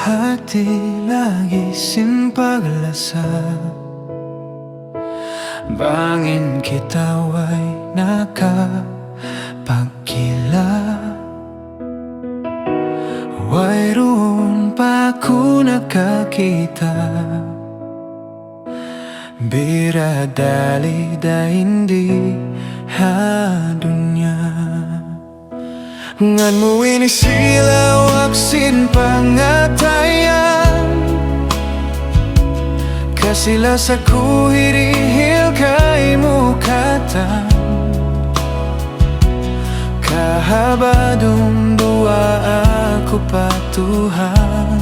hati lagi sinpaglasa. Bangin kita way nakapagkila. Wayroon pa ako nakakita. Bira dali da hindi hadunya. Ngan mo inisilaw aksin pangatayan. Kasila sa kuhirihil kay mukatan. Kahabadong dua ako patuhan.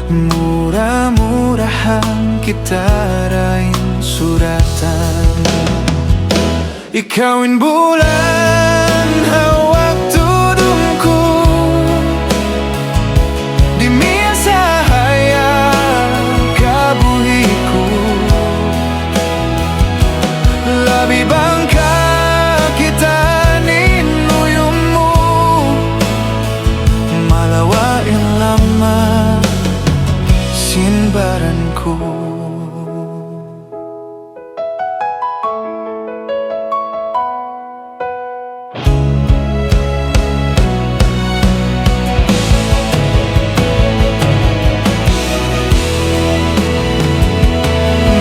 Murah-murahan kita rain suratan. Ikawin bulan hawak tudungku. Di mia sahaya kabuhiku. Labi bangka kita ninuyumu. Malawain lama sinbaranku.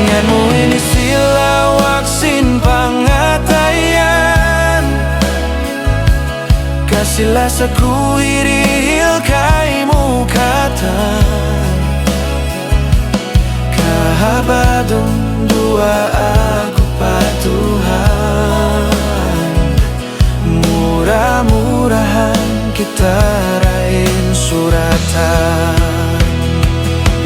Ngan mo inisilawak sin pangatayan. Kasila sa kuhirihil kay mukatan. Kahabadong dua ako patuhan. Murah-murahan kita rain suratan.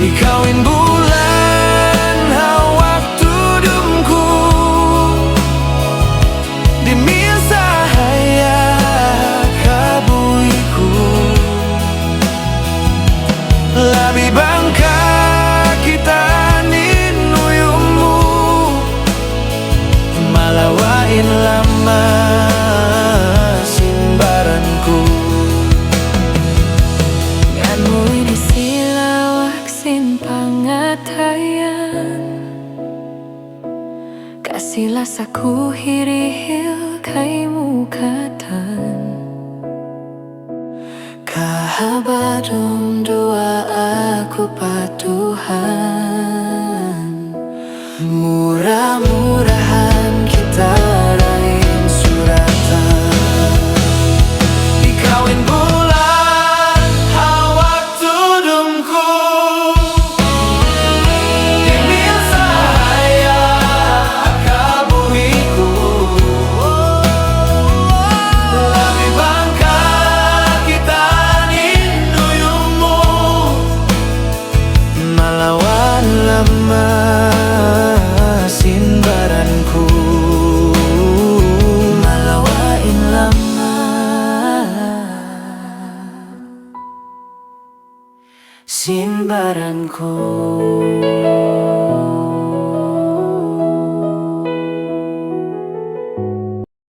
Ikawin bulan hawak tudungku. Di mia sahaya kabuhiku. Labi bangka kita ninuyumu. Malawain lama sinbaranku. Ngan mo inisilawak sin pangatayan. Kasila sa kuhirihil kay mukatan. Kahabadong dua ako patuhan. Murah-murahan kita rain suratan. Ikawin bulan hawak tudungku. Di mia sahaya kabuhiku. Labi bangka kita ninuyumu. Malawan lama sinbaranku. Malawain lama Sinbaranku.